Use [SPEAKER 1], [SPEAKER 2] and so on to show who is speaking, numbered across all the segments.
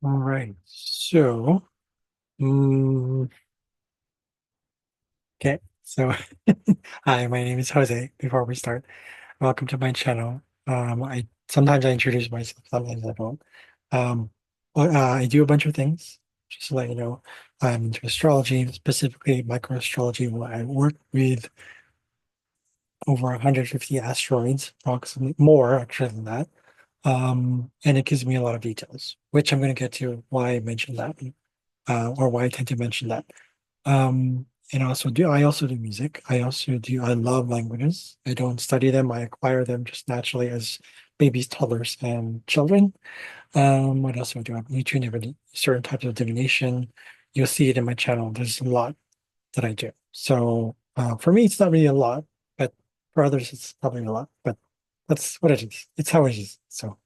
[SPEAKER 1] All right. Mm, okay. So, hi, my name is Jose. Before we start, welcome to my channel. I sometimes I introduce myself, sometimes I don't. Um, I do a bunch of things. Just to let you know, I'm into astrology, specifically microastrology, where I work with over 150 asteroids, approximately more actually than that. And it gives me a lot of details, which I'm going to get to why I mentioned that, or why I tend to mention that. Um, and I also do music. I love languages. I don't study them. I acquire them just naturally as babies, toddlers, and children. What else do I do? I'm into certain types of divination. You'll see it in my channel. There's a lot that I do. So for me, it's not really a lot, but for others, it's probably a lot. But that's what it is. It's how it is. So,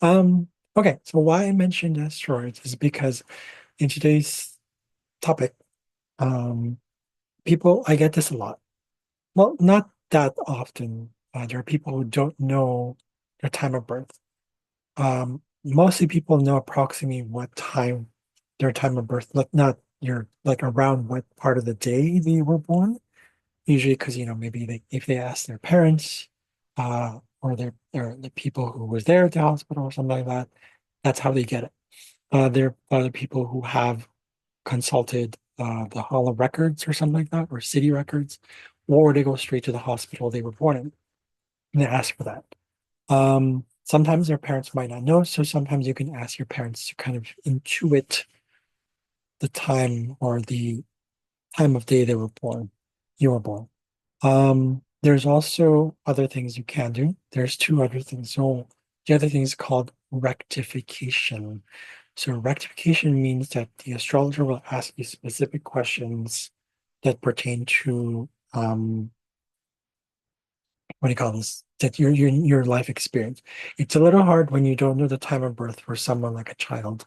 [SPEAKER 1] um, okay. So why I mentioned asteroids is because in today's topic, um, I get this a lot. Well, not that often. There are people who don't know their time of birth. Mostly people know approximately what time their time of birth, like not your like around what part of the day they were born. Usually, because maybe if they ask their parents, or the people who was there at the hospital or something like that, that's how they get it. There are other people who have consulted the Hall of Records or something like that, or city records, or they go straight to the hospital they were born in and they ask for that. Sometimes their parents might not know, so sometimes you can ask your parents to kind of intuit the time or the time of day they were born, you were born. There's also other things you can do. There's two other things. So the other thing is called rectification. So rectification means that the astrologer will ask you specific questions that pertain to what do you call this? That your life experience. It's a little hard when you don't know the time of birth for someone like a child,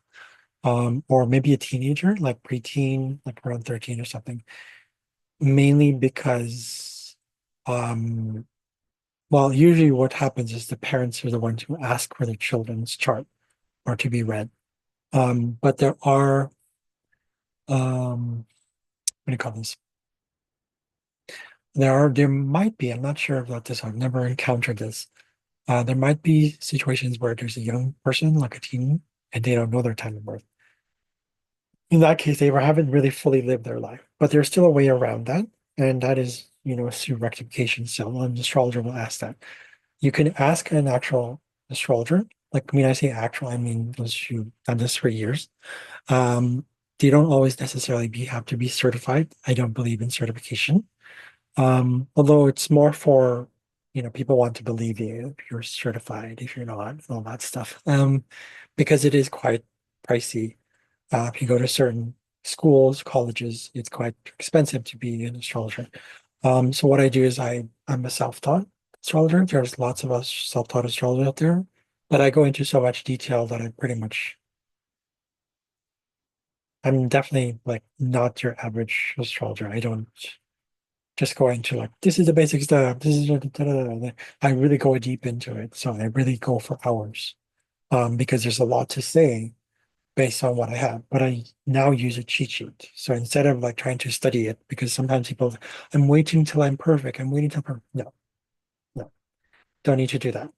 [SPEAKER 1] or maybe a teenager, like preteen, like around 13 or something. Mainly because, um, well, usually what happens is the parents are the ones who ask for their children's chart or to be read. But what do you call this? There might be, I'm not sure about this, I've never encountered this. There might be situations where there's a young person, like a teen, and they don't know their time of birth. In that case, haven't really fully lived their life, but there's still a way around that, and that is, through rectification. So an astrologer will ask that. You can ask an actual astrologer. Like, I mean, I say actual, I mean those who've done this for years. Um, they don't always necessarily have to be certified. I don't believe in certification. Although it's more for, people want to believe you if you're certified, if you're not, all that stuff. Because it is quite pricey. If you go to certain schools, colleges, it's quite expensive to be an astrologer. So what I do is I'm a self-taught astrologer. There's lots of us self-taught astrologers out there, but I go into so much detail that I'm definitely like not your average astrologer. I don't just go into like, this is the basic stuff. This is I really go deep into it. So I really go for hours. Because there's a lot to say based on what I have, but I now use a cheat sheet. So instead of like trying to study it, because sometimes people, I'm waiting till I'm perfect. I'm waiting till perfect. No, no, don't need to do that.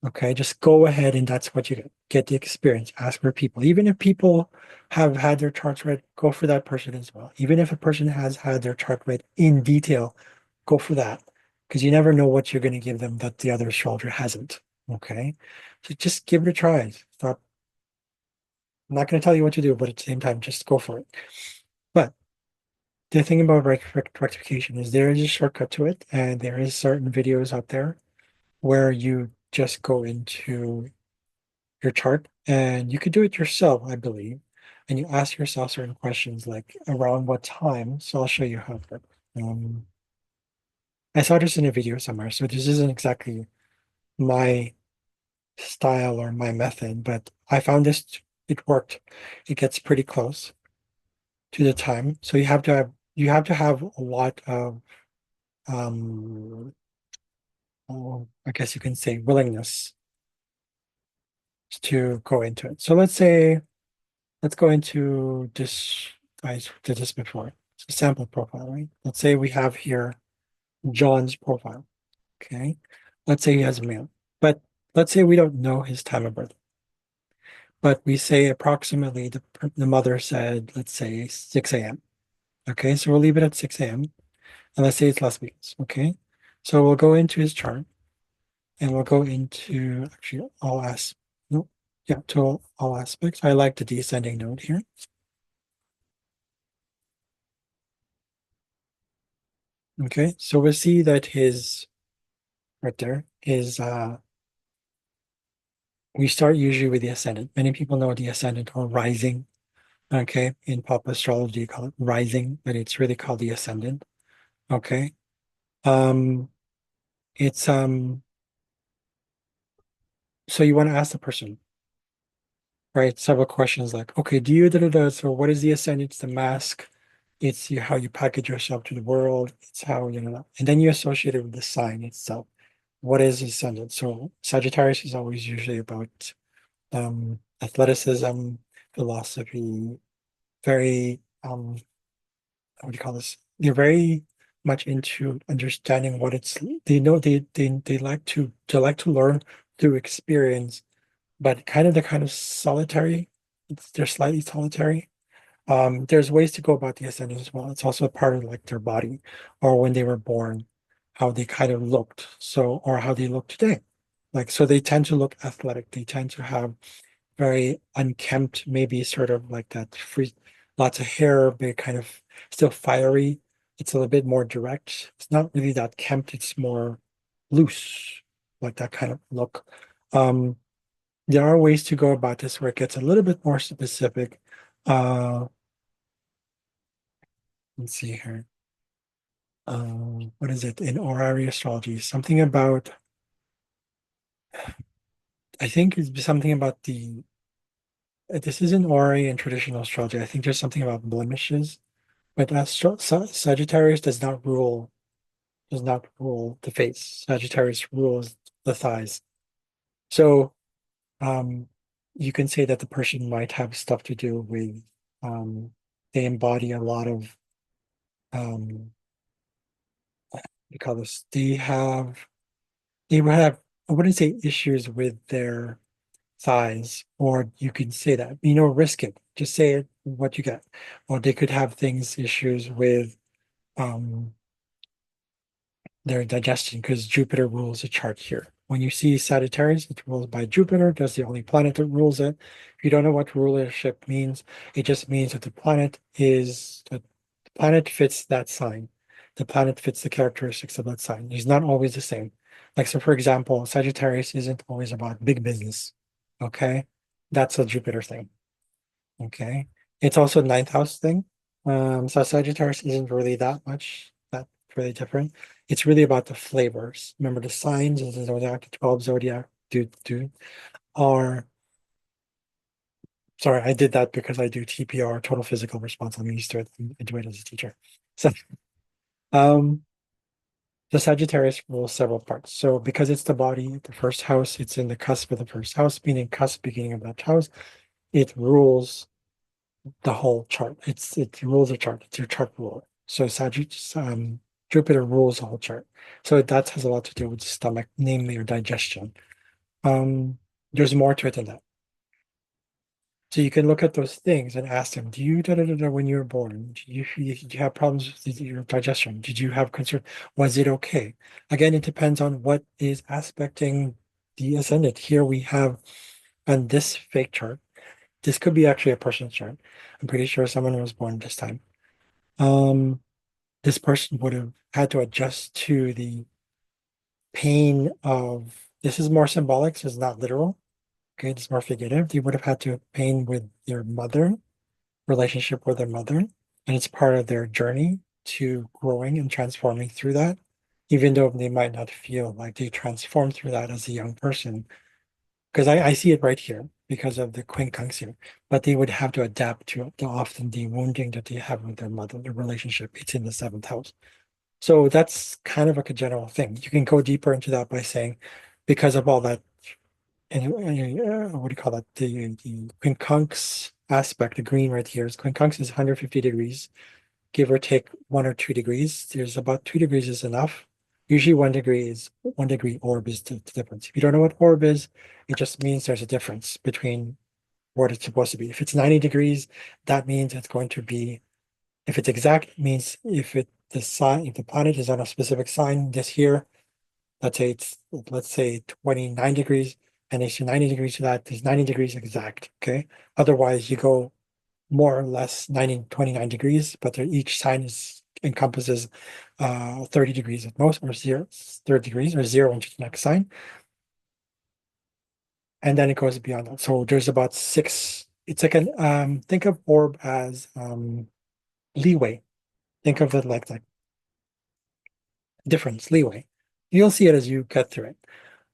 [SPEAKER 1] Okay, just go ahead and that's what you get. Get the experience. Ask for people. Even if people have had their charts read, go for that person as well. Even if a person has had their chart read in detail, go for that. Because you never know what you're going to give them that the other astrologer hasn't. Okay. So just give it a try. Stop. I'm not going to tell you what to do, but at the same time, just go for it. But the thing about rectification is there is a shortcut to it, and there is certain videos out there where you just go into your chart and you could do it yourself, I believe. And you ask yourself certain questions like around what time. So I'll show you how it works. Um, I saw this in a video somewhere, so this isn't exactly my style or my method, but I found it worked. It gets pretty close to the time. So you have to have a lot of I guess you can say willingness to go into it. So let's say let's go into this. I did this before. It's a sample profile, right? Let's say we have here John's profile. Okay. Let's say he has a male, but let's say we don't know his time of birth, but we say approximately the mother said, let's say 6 a.m. Okay. So we'll leave it at 6 a.m. and let's say it's Las Vegas. Okay. So we'll go into his chart and we'll go into actually all as no, yeah, to all aspects. I like the descending node here. Okay. So we'll see that his right there is we start usually with the ascendant. Many people know the ascendant or rising. Okay. In pop astrology, you call it rising, but it's really called the ascendant. Okay. Um, it's so you want to ask the person, right? Several questions like, okay, do you da da da? So what is the ascendant? It's the mask. It's how you package yourself to the world. It's how, and then you associate it with the sign itself. What is ascendant? So Sagittarius is always usually about athleticism, philosophy, very what do you call this? They're very much into understanding what it's they know they like to learn through experience, but they're kind of solitary. They're slightly solitary. There's ways to go about the ascendant as well. It's also a part of like their body or when they were born, how they kind of looked. So or how they look today. Like so they tend to look athletic. They tend to have very unkempt, maybe sort of like that free, lots of hair, but kind of still fiery. It's a little bit more direct. It's not really that kempt, it's more loose, like that kind of look. Um, there are ways to go about this where it gets a little bit more specific. Uh, let's see here. What is it in horary astrology? Something about, I think it's something about this isn't horary and traditional astrology. I think there's something about blemishes. But Sagittarius does not rule the face. Sagittarius rules the thighs. So um, you can say that the person might have stuff to do with they embody a lot of we call this they would have I wouldn't say issues with their thighs, or you can say that, risk it. Just say it what you get. Or they could have issues with um their digestion because Jupiter rules the chart here. When you see Sagittarius, it's ruled by Jupiter. That's the only planet that rules it. If you don't know what rulership means, it just means that the planet fits that sign. The planet fits the characteristics of that sign. He's not always the same. Like so, for example, Sagittarius isn't always about big business. Okay, that's a Jupiter thing. Okay. It's also ninth house thing. So Sagittarius isn't really that really different. It's really about the flavors. Remember the signs of the zodiac, the 12 zodiac do are sorry, I did that because I do TPR, total physical response. I'm used to it. I do it as a teacher. So um the Sagittarius rules several parts. So because it's the body, the first house, it's in the cusp of the first house, meaning cusp beginning of that house. It rules the whole chart. It rules the chart. It's your chart ruler. So Sagittarius, Jupiter rules the whole chart. So that has a lot to do with the stomach, namely your digestion. There's more to it than that. So you can look at those things and ask them, do you da da da da when you were born? Did you have problems with your digestion? Did you have concern? Was it okay? Again, it depends on what is aspecting the ascendant. Here we have on this fake chart. This could be actually a person's chart. I'm pretty sure someone was born this time. Um, this person would have had to adjust to the pain of this is more symbolic, so it's not literal. Okay, it's more figurative. They would have had to pain with their mother, relationship with their mother, and it's part of their journey to growing and transforming through that, even though they might not feel like they transformed through that as a young person because I see it right here because of the quincunx, but they would have to adapt to often the wounding that they have with their mother, the relationship. It's in the seventh house. So that's kind of like a general thing. You can go deeper into that by saying, because of all that, and what do you call that? The quincunx aspect, the green right here, is quincunx is 150 degrees, give or take 1 or 2 degrees. There's about 2 degrees is enough. Usually 1 degree is 1 degree orb is the difference. If you don't know what orb is, it just means there's a difference between what it's supposed to be. If it's 90 degrees, that means it's going to be, if it's exact, it means the sign, if the planet is on a specific sign this here, let's say 29 degrees, and they say 90 degrees to that, there's 90 degrees exact. Okay. Otherwise, you go more or less 29 degrees, but each sign is encompasses 30 degrees at most, or 30 degrees, or zero into the next sign. And then it goes beyond that. So there's about six. It's like think of orb as leeway. Think of it like that difference, leeway. You'll see it as you get through it.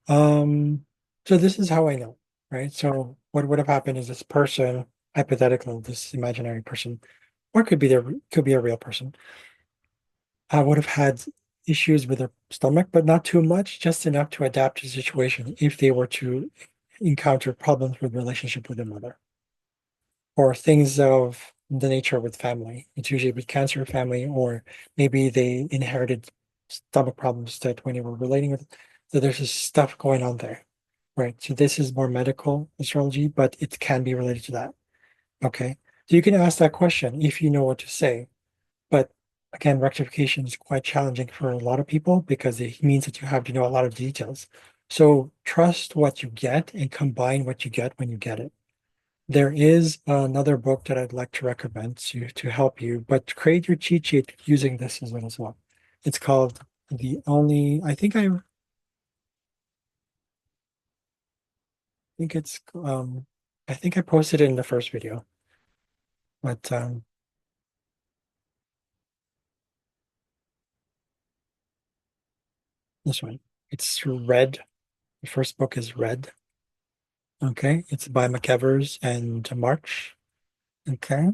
[SPEAKER 1] So this is how I know, right? So what would have happened is this person, hypothetical, this imaginary person, or could be a real person, would have had issues with their stomach, but not too much, just enough to adapt to the situation if they were to encounter problems with relationship with their mother or things of the nature with family. It's usually with cancer family, or maybe they inherited stomach problems that when they were relating with. So there's just stuff going on there, right? So this is more medical astrology, but it can be related to that. Okay. So you can ask that question if you know what to say. But again, rectification is quite challenging for a lot of people because it means that you have to know a lot of details. So trust what you get and combine what you get when you get it. There is another book that I'd like to recommend to help you, but create your cheat sheet using this as well. It's called the only, think it's, I think I posted it in the first video, but this one, it's Red. The first book is Red. Okay. It's by McEvers and March. Okay.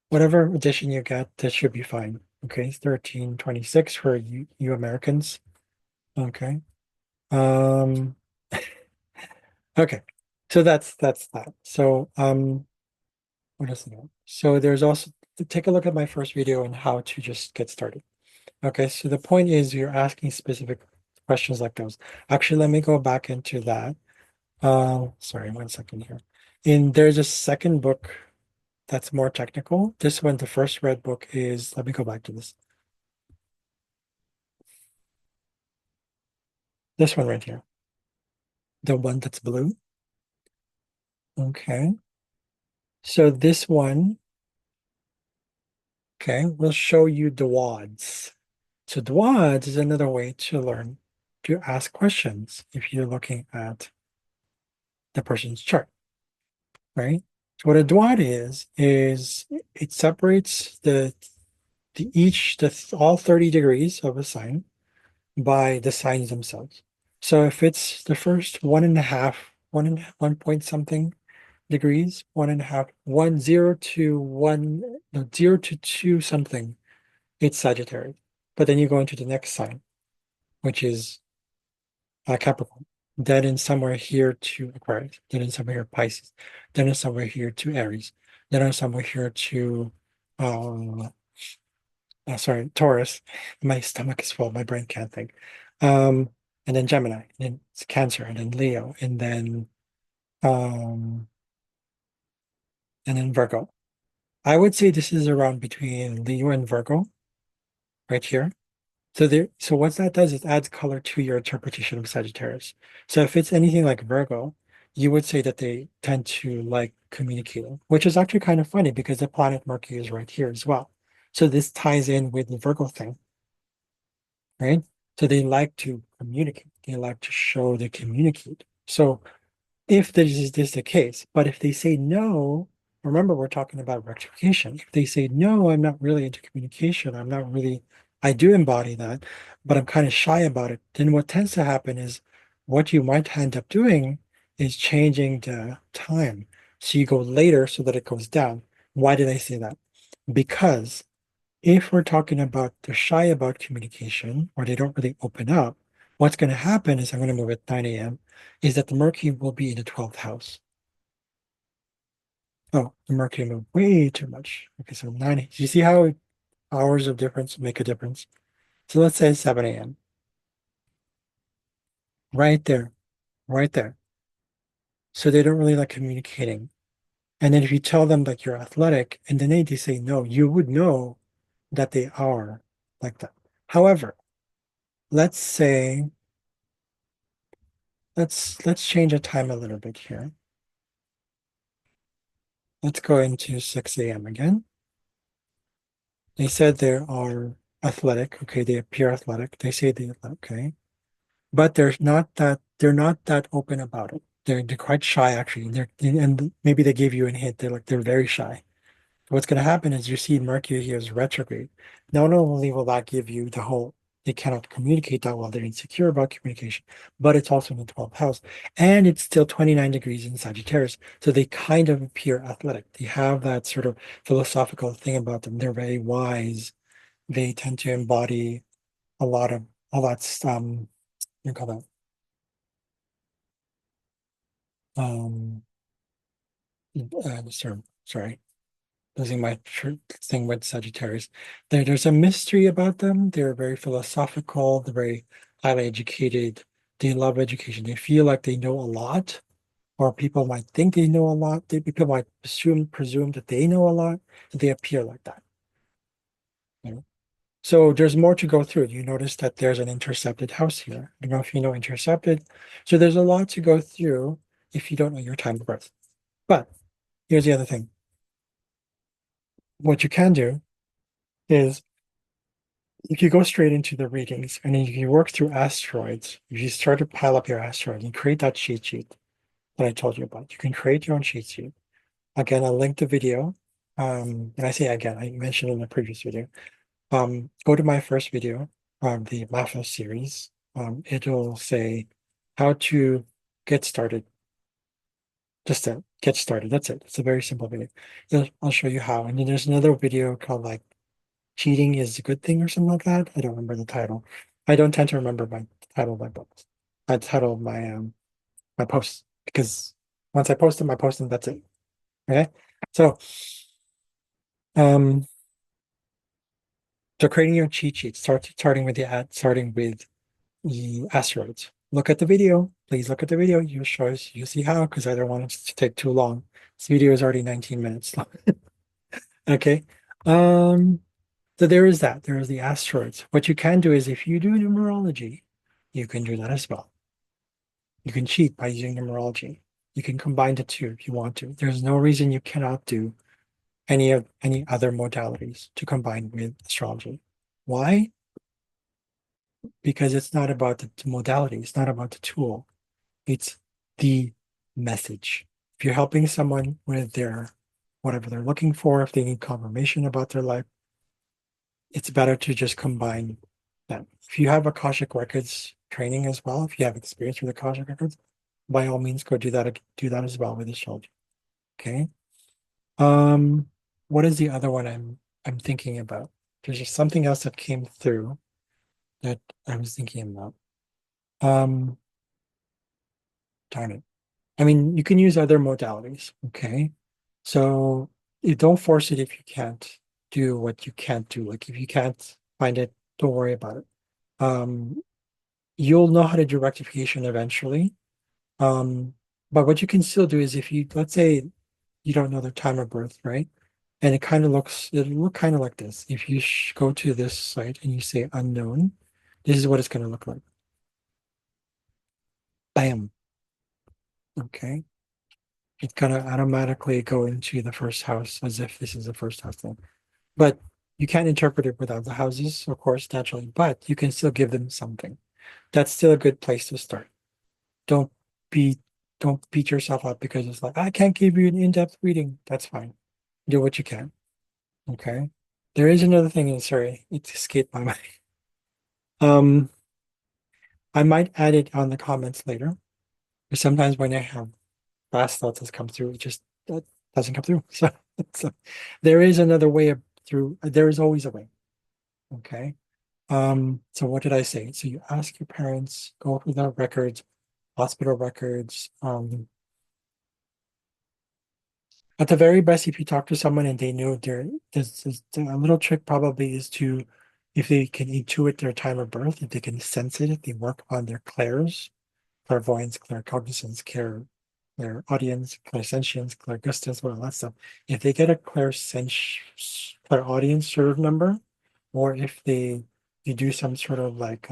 [SPEAKER 1] Whatever edition you get, that should be fine. Okay. 1326 for you Americans. Okay. Um, okay. So that's that. So what else? So there's also to take a look at my first video on how to just get started. Okay, so the point is you're asking specific questions like those. Actually, let me go back into that. Sorry, 1 second here. There's a second book that's more technical. This one, the first red book is, let me go back to this. This one right here. The one that's blue. Okay. So this one, okay, will show you the wads. So the wads is another way to learn to ask questions if you're looking at the person's chart, right? So what a dwad is it separates all 30 degrees of a sign by the signs themselves. So if it's the first one and a half, 1 point something degrees, one and a half, 1 0 to 1, no, 0 to 2 something, it's Sagittarius. But then you go into the next sign, which is Capricorn. Then in somewhere here to Aquarius. Then in somewhere here Pisces. Then in somewhere here to Aries. Then in somewhere here to um sorry, Taurus. My stomach is full, my brain can't think. Um, and then Gemini, and then it's Cancer, and then Leo, um, and then Virgo. I would say this is around between Leo and Virgo, right here. So what that does is adds color to your interpretation of Sagittarius. So if it's anything like Virgo, you would say that they tend to like communicating, which is actually kind of funny because the planet Mercury is right here as well. So this ties in with the Virgo thing, right? So they like to communicate. They like to show they communicate. So if this is the case, but if they say no, remember we're talking about rectification. If they say no, I'm not really into communication. I do embody that, but I'm kind of shy about it. Then what tends to happen is what you might end up doing is changing the time. So you go later so that it goes down. Why did I say that? Because if we're talking about they're shy about communication or they don't really open up, what's going to happen is I'm going to move at 9 a.m. is that the Mercury will be in the 12th house. Oh, the Mercury moved way too much. Okay, so 9. Do you see how hours of difference make a difference? So let's say 7 a.m. Right there, right there. So they don't really like communicating. And then if you tell them that you're athletic, and then they say no, you would know that they are like that. However, let's say let's change the time a little bit here. Let's go into 6 a.m. again. They said they are athletic. Okay, they appear athletic. They say they okay, but they're not that open about it. They're quite shy actually. And maybe they gave you a hint. They're very shy. What's going to happen is you see Mercury here is retrograde. Not only will that give you the whole, they cannot communicate that well, they're insecure about communication, but it's also in the 12th house. And it's still 29 degrees in Sagittarius. So they kind of appear athletic. They have that sort of philosophical thing about them. They're very wise. They tend to embody a lot of, a lot, you call that, um, sorry. Losing my thing with Sagittarius. There's a mystery about them. They're very philosophical. They're very highly educated. They love education. They feel like they know a lot, or people might think they know a lot. People might presume that they know a lot. So they appear like that. You know? So there's more to go through. You notice that there's an intercepted house here. I don't know if you know intercepted. So there's a lot to go through if you don't know your time of birth. But here's the other thing. What you can do is if you go straight into the readings and then you work through asteroids, if you start to pile up your asteroids and create that cheat sheet that I told you about, you can create your own cheat sheet. Again, I'll link the video. And I say again, I mentioned in the previous video. Go to my first video, the Mafia series. It'll say how to get started. Just to get started. That's it. It's a very simple video. I'll show you how. And then there's another video called like cheating is a good thing or something like that. I don't remember the title. I don't tend to remember my title of my books. I title of my posts because once I post them, that's it. Okay. So um so creating your cheat sheet, starting with starting with the asteroids. Look at the video. Please look at the video. You'll see how, because I don't want it to take too long. This video is already 19 minutes long. Okay. Um So there is that. There is the asteroids. What you can do is if you do numerology, you can do that as well. You can cheat by using numerology. You can combine the two if you want to. There's no reason you cannot do any other modalities to combine with astrology. Why? Because it's not about the modality, it's not about the tool, it's the message. If you're helping someone with their whatever they're looking for, if they need confirmation about their life, it's better to just combine them. If you have Akashic Records training as well, if you have experience with Akashic Records, by all means go do that as well with astrology. Okay. Um, what is the other one I'm thinking about? There's just something else that came through that I was thinking about. Um, darn it. I mean, you can use other modalities, okay? So you don't force it if you can't do what you can't do. Like if you can't find it, don't worry about it. Um, you'll know how to do rectification eventually. Um, but what you can still do is if you, let's say you don't know their time of birth, right? And it'll look kind of like this. If you go to this site and you say unknown, this is what it's going to look like. Bam. Okay. It's going to automatically go into the first house as if this is the first house thing. But you can't interpret it without the houses, of course, naturally, but you can still give them something. That's still a good place to start. Don't be don't beat yourself up because it's like I can't give you an in-depth reading. That's fine. Do what you can. Okay. There is another thing, and sorry, it escaped my mind. Um, I might add it on the comments later. Because sometimes when I have fast thoughts that come through, it just that doesn't come through. So there is another way of through. There is always a way. Okay. So what did I say? So you ask your parents, go through the records, hospital records, At the very best, if you talk to someone and they know a little trick probably is to, if they can intuit their time of birth, if they can sense it, if they work on their clairs, clairvoyance, claircognizance, clair audience, clairsentience, clairgustance, all that stuff. If they get a clairaudience sort of number, or if you do some sort of like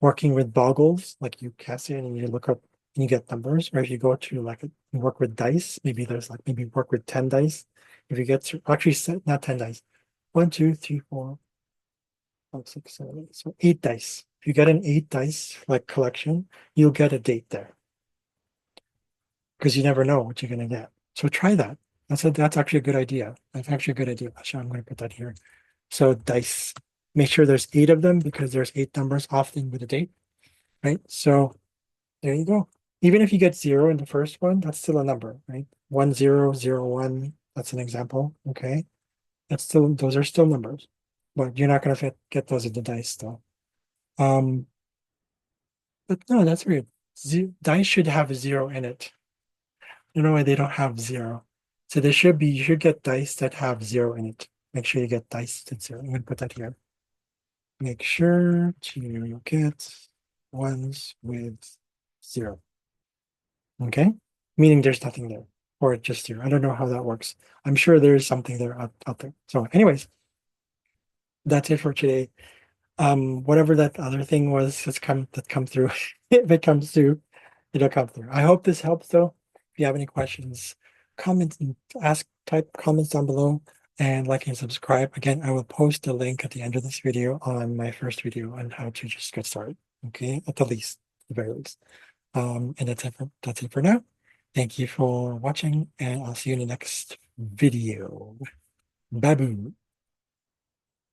[SPEAKER 1] working with boggles, like you cast it and you look up and you get numbers, or if you go to like work with dice, maybe there's like maybe work with 10 dice. If you get to actually not 10 dice, 1, 2, 3, 4, 5, 6, 7, 8. So 8 dice. If you get an 8 dice like collection, you'll get a date there because you never know what you're gonna get. So try that. That's actually a good idea. That's actually a good idea. Actually, I'm gonna put that here. So dice, make sure there's 8 of them because there's 8 numbers often with a date, right? So there you go. Even if you get 0 in the first one, that's still a number, right? 1001, that's an example. Okay. Those are still numbers, but you're not gonna get those in the dice though. Um, but no, that's weird. Dice should have a 0 in it. I don't know why they don't have 0. So you should get dice that have 0 in it. Make sure you get dice that 0. I'm gonna put that here. Make sure to get ones with 0. Okay. Meaning there's nothing there or just 0. I don't know how that works. I'm sure there is something there out there. So anyways, that's it for today. Whatever that other thing was that come through, if it comes through, it'll come through. I hope this helps though. If you have any questions, comment and type comments down below and like and subscribe. Again, I will post a link at the end of this video on my first video on how to just get started. Okay, at the least, the very least. And that's it for now. Thank you for watching, and I'll see you in the next video. Babu.